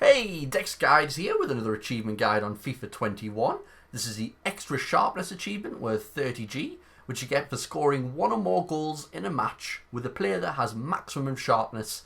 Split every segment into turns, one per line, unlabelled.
Hey, Dex Guides here with another achievement guide on FIFA 21. This is the Extra Sharpness achievement worth 30G, which you get for scoring one or more goals in a match with a player that has maximum sharpness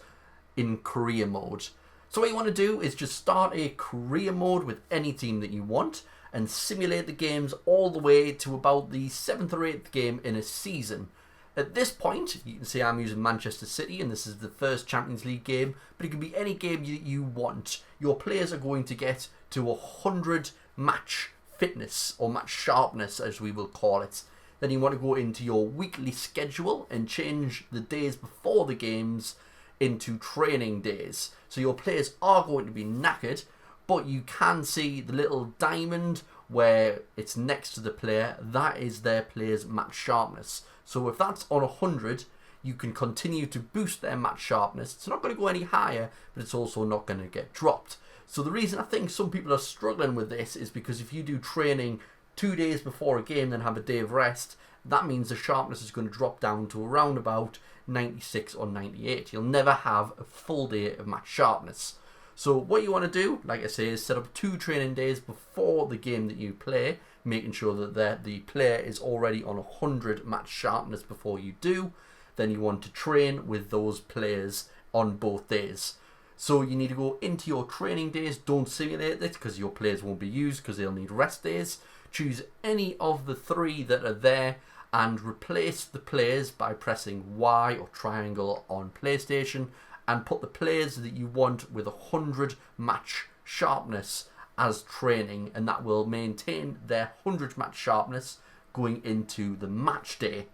in career mode. So what you want to do is just start a career mode with any team that you want and simulate the games all the way to about the 7th or 8th game in a season. At this point, you can see I'm using Manchester City and this is the first Champions League game, but it can be any game you want. Your players are going to get to 100 match fitness or match sharpness as we will call it. Then you want to go into your weekly schedule and change the days before the games into training days. So your players are going to be knackered, but you can see the little diamond where it's next to the player. That is their player's match sharpness. So if that's on 100, you can continue to boost their match sharpness. It's not going to go any higher, but it's also not going to get dropped. So the reason I think some people are struggling with this is because if you do training 2 days before a game, then have a day of rest, that means the sharpness is going to drop down to around about 96 or 98. You'll never have a full day of match sharpness. So what you want to do, like I say, is set up 2 training days before the game that you play, making sure that the player is already on 100 match sharpness before you do. Then you want to train with those players on both days. So you need to go into your training days, don't simulate it because your players won't be used because they'll need rest days. Choose any of the 3 that are there and replace the players by pressing Y or triangle on PlayStation and put the players that you want with 100 match sharpness as training, and that will maintain their 100 match sharpness going into the match day.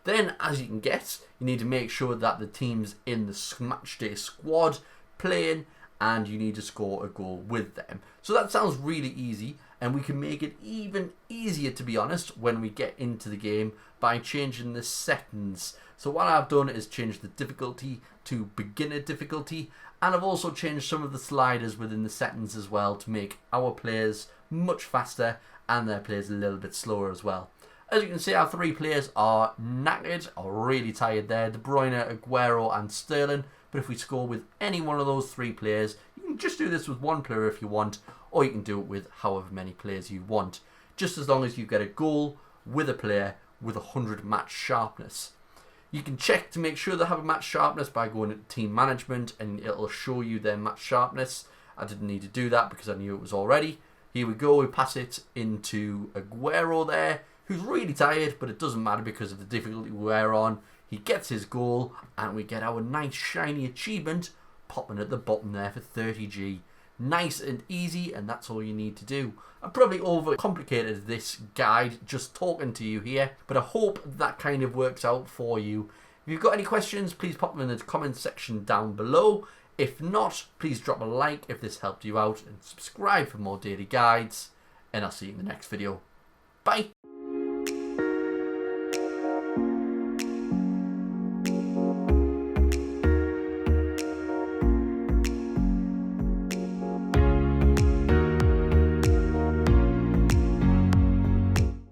Then, as you can guess, you need to make sure that the team's in the match day squad playing and you need to score a goal with them. So that sounds really easy, and we can make it even easier, to be honest, when we get into the game by changing the settings. So what I've done is change the difficulty to beginner difficulty, and I've also changed some of the sliders within the settings as well to make our players much faster and their players a little bit slower as well. As you can see, our 3 players are knackered, are really tired there. De Bruyne, Aguero and Sterling. But if we score with any one of those 3 players, you can just do this with 1 player if you want, or you can do it with however many players you want, just as long as you get a goal with a player with 100 match sharpness. You can check to make sure they have a match sharpness by going into team management and it'll show you their match sharpness. I didn't need to do that because I knew it was already. Here we go, we pass it into Aguero there, who's really tired, but it doesn't matter because of the difficulty we're on. He gets his goal and we get our nice shiny achievement popping at the bottom there for 30G. Nice and easy, and that's all you need to do. I've probably overcomplicated this guide just talking to you here, but I hope that kind of works out for you. If you've got any questions, please pop them in the comment section down below. If not, please drop a like if this helped you out and subscribe for more daily guides, and I'll see you in the next video. Bye!